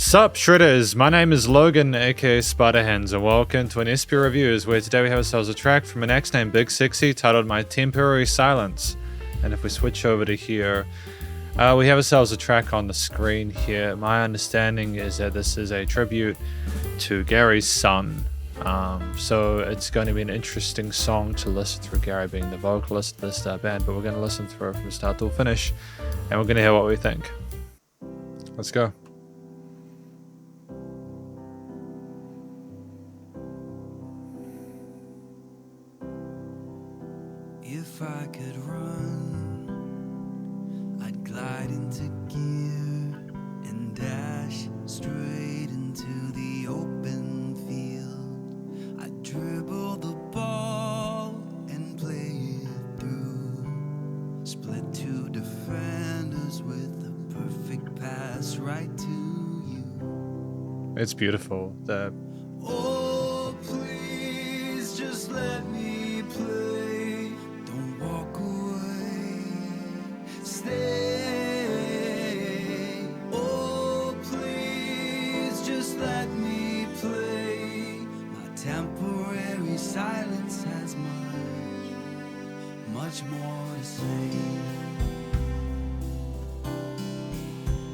Sup Shredders, my name is Logan aka Spiderhands and welcome to an SP Reviews where today we have ourselves a track from an X named Big Sexy titled My Temporary Silence. And if we switch over to here, we have ourselves a track on the screen here. My understanding is that this is a tribute to Gary's son. So it's going to be an interesting song to listen through, Gary being the vocalist of this band, but we're going to listen through it from start to finish and we're going to hear what we think. Let's go. If I could run, I'd glide into gear and dash straight into the open field. I'd dribble the ball and play it through. Split two defenders with a perfect pass right to you. It's beautiful. Oh, please just let me play. Walk away, stay. Oh, please just let me play. My temporary silence has much more to say.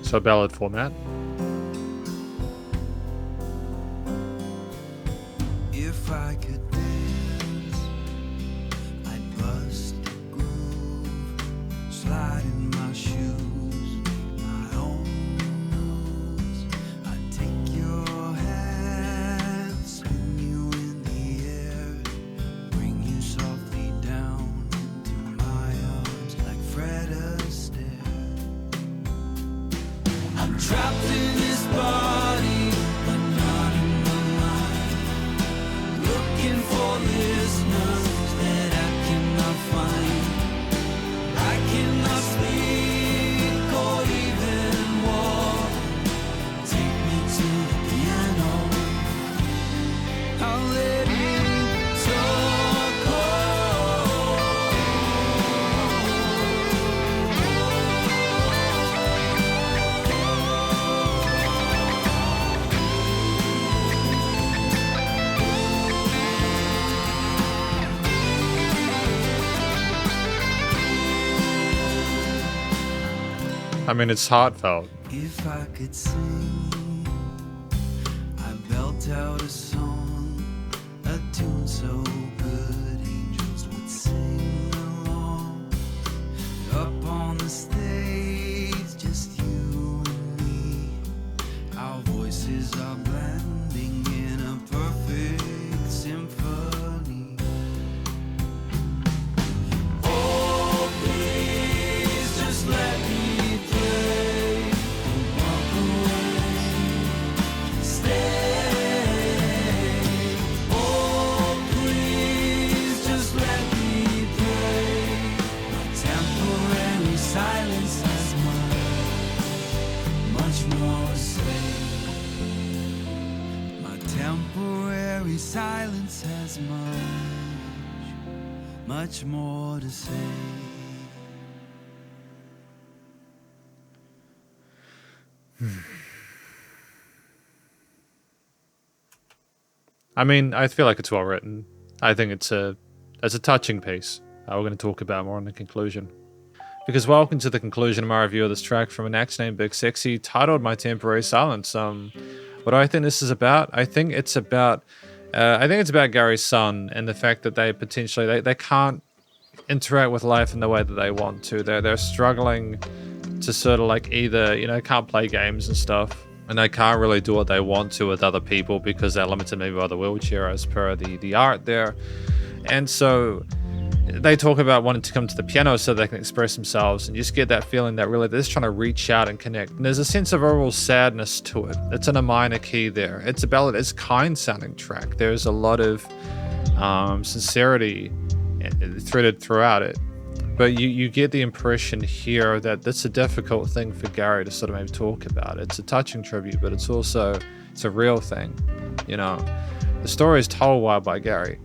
So ballad format. If I could slide in my shoes, my own moves. I'd take your hand, spin you in the air, bring you softly down into my arms like Fred Astaire. I'm trapped in this body, but not in my mind, looking for listeners that I cannot find. I cannot speak or even walk. Take me to the piano. I'll let you talk. I mean, it's heartfelt. If I could sing, I'd belt out a song, a tune so good angels would sing along. Up on the stage, just you and me, our voices are blending in a perfect symphony. Oh, please just let me temporary silence has much more to say. I mean, I feel like it's well written. I think it's a touching piece. We're going to talk about more in the conclusion. Because welcome to the conclusion of my review of this track from an X named Big Sexy titled My Temporary Silence. What do I think this is about? I think it's about Gary's son and the fact that they potentially they can't interact with life in the way that they want to. They're struggling to sort of like either, can't play games and stuff, and they can't really do what they want to with other people because they're limited maybe by the wheelchair as per the art there. And so they talk about wanting to come to the piano so they can express themselves, and you just get that feeling that really they're just trying to reach out and connect. And there's a sense of overall sadness to it. It's in a minor key there. It's a ballad. It's a kind sounding track. There's a lot of sincerity threaded throughout it. But you get the impression here that that's a difficult thing for Gary to sort of maybe talk about. It's a touching tribute, but it's a real thing. The story is told well by Gary.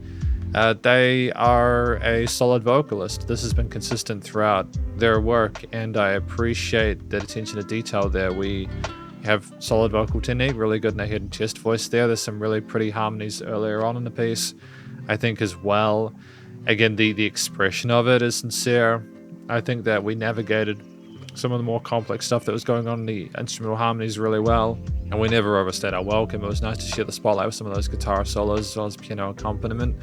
They are a solid vocalist. This has been consistent throughout their work, and I appreciate that attention to detail there. We You have solid vocal technique, really good in the head and chest voice there. There's some really pretty harmonies earlier on in the piece, I think, as well. Again, the expression of it is sincere. I think that we navigated some of the more complex stuff that was going on in the instrumental harmonies really well, and we never overstayed our welcome. It was nice to share the spotlight with some of those guitar solos as well as piano accompaniment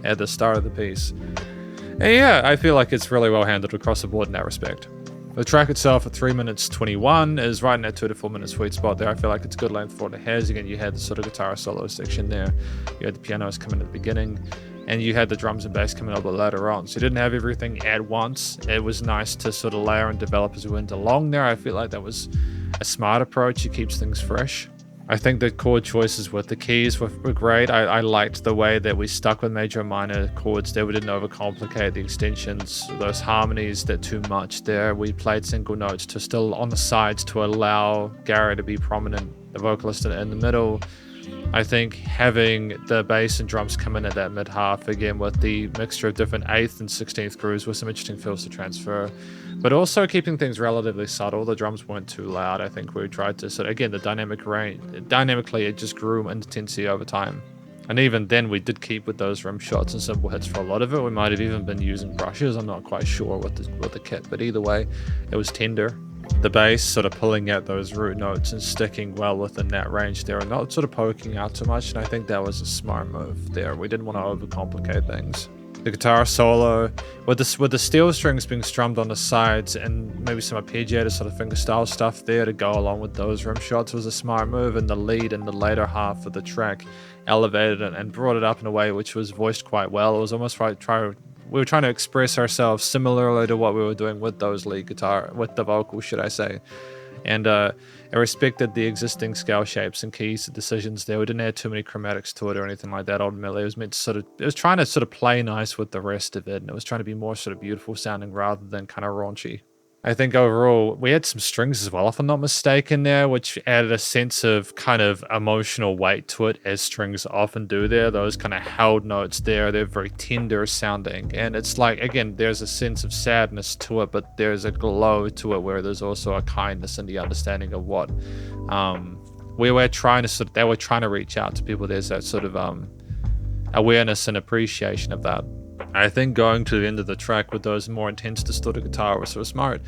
at the start of the piece. And yeah, I feel like it's really well handled across the board in that respect. The track itself at 3 minutes 21 is right in that 2 to 4 minute sweet spot there. I feel like it's a good length for what it has. Again, you had the sort of guitar solo section there, you had the pianos coming at the beginning, and you had the drums and bass coming a little bit later on. So you didn't have everything at once. It was nice to sort of layer and develop as we went along there. I feel like that was a smart approach. It keeps things fresh. I think the chord choices with the keys were great. I liked the way that we stuck with major and minor chords there. We didn't overcomplicate the extensions, those harmonies that too much there. We played single notes to still on the sides to allow Gary to be prominent, the vocalist in the middle. I think having the bass and drums come in at that mid half again with the mixture of different 8th and 16th grooves with some interesting feels to transfer, but also keeping things relatively subtle. The drums weren't too loud. I think we tried to sort of, again, the dynamic range, dynamically it just grew in intensity over time. And even then we did keep with those rim shots and simple hits for a lot of it. We might have even been using brushes. I'm not quite sure with the kit, but either way, it was tender. The bass sort of pulling out those root notes and sticking well within that range there and not sort of poking out too much, and I think that was a smart move there. We didn't want to overcomplicate things. The guitar solo with the steel strings being strummed on the sides and maybe some arpeggiated sort of fingerstyle stuff there to go along with those rim shots was a smart move, and the lead in the later half of the track elevated it and brought it up in a way which was voiced quite well. It was almost like we were trying to express ourselves similarly to what we were doing with those lead guitar, with the vocals, should I say. And I respected the existing scale shapes and keys decisions there. We didn't add too many chromatics to it or anything like that. Ultimately, it was meant to it was trying to sort of play nice with the rest of it, and it was trying to be more sort of beautiful sounding rather than kind of raunchy. I think overall, we had some strings as well, if I'm not mistaken there, which added a sense of kind of emotional weight to it, as strings often do there. Those kind of held notes there, they're very tender sounding. And it's like, again, there's a sense of sadness to it, but there's a glow to it where there's also a kindness and the understanding of what we were trying to they were trying to reach out to people. There's that sort of awareness and appreciation of that. I think going to the end of the track with those more intense distorted guitar was sort of smart,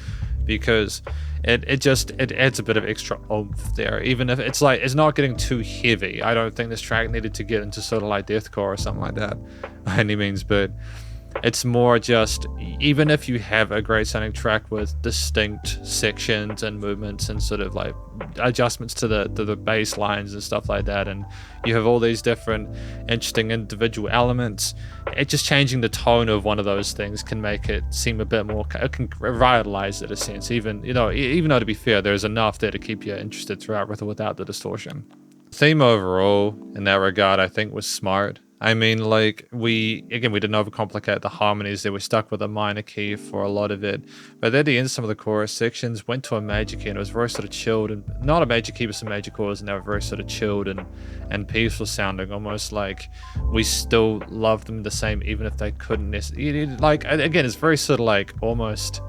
because it adds a bit of extra oomph there, even if it's not getting too heavy. I don't think this track needed to get into sort of like deathcore or something like that by any means, but it's more just, even if you have a great sounding track with distinct sections and movements and sort of like adjustments to the bass lines and stuff like that, and you have all these different interesting individual elements, it just changing the tone of one of those things can make it seem a bit more, it can revitalize it in a sense, even though to be fair, there's enough there to keep you interested throughout with or without the distortion. Theme overall in that regard I think was smart. I mean, like, we didn't overcomplicate the harmonies there. We stuck with a minor key for a lot of it. But at the end, some of the chorus sections went to a major key, and it was very sort of chilled, and not a major key, but some major chords, and they were very sort of chilled and peaceful sounding, almost like we still loved them the same, even if they couldn't necessarily, like, again, it's very sort of like almost,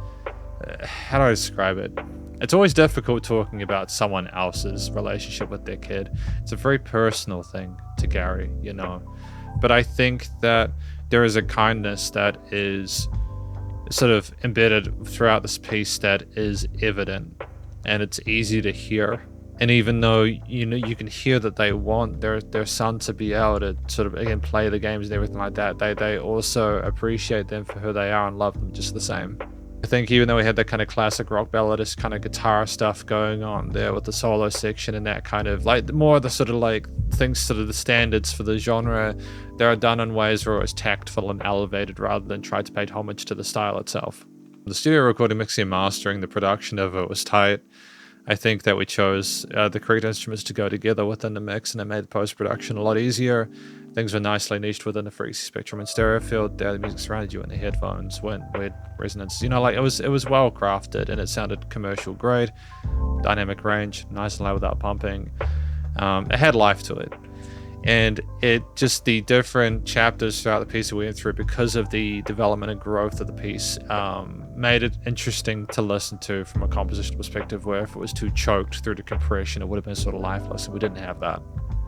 how do I describe it? It's always difficult talking about someone else's relationship with their kid. It's a very personal thing to Gary, But I think that there is a kindness that is sort of embedded throughout this piece that is evident, and it's easy to hear. And even though you can hear that they want their son to be able to sort of, again, play the games and everything like that, they also appreciate them for who they are and love them just the same. I think even though we had that kind of classic rock balladist kind of guitar stuff going on there with the solo section and that kind of like more of the sort of like things, sort of the standards for the genre, they are done in ways where it was tactful and elevated rather than try to pay homage to the style itself. The studio recording, mixing and mastering, the production of it was tight. I think that we chose the correct instruments to go together within the mix, and it made the post-production a lot easier. Things were nicely niched within the frequency spectrum and stereo field. The music surrounded you in the headphones went with resonance. It was well crafted, and it sounded commercial grade. Dynamic range, nice and low without pumping. It had life to it. And it just, the different chapters throughout the piece that we went through, because of the development and growth of the piece, made it interesting to listen to from a composition perspective, where if it was too choked through the compression, it would have been sort of lifeless, and we didn't have that.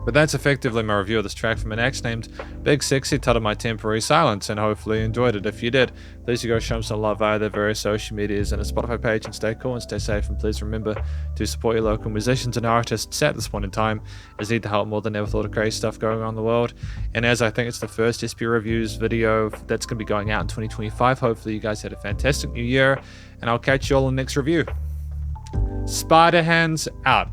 But that's effectively my review of this track from an act named Big Sexy, titled My Temporary Silence, and hopefully you enjoyed it. If you did, please do go show them some love via their various social medias and a Spotify page, and stay cool and stay safe, and please remember to support your local musicians and artists at this point in time, as need the help more than ever thought of crazy stuff going on in the world. And as I think it's the first SP Reviews video that's going to be going out in 2025, hopefully you guys had a fantastic new year, and I'll catch you all in the next review. Spiderhands out.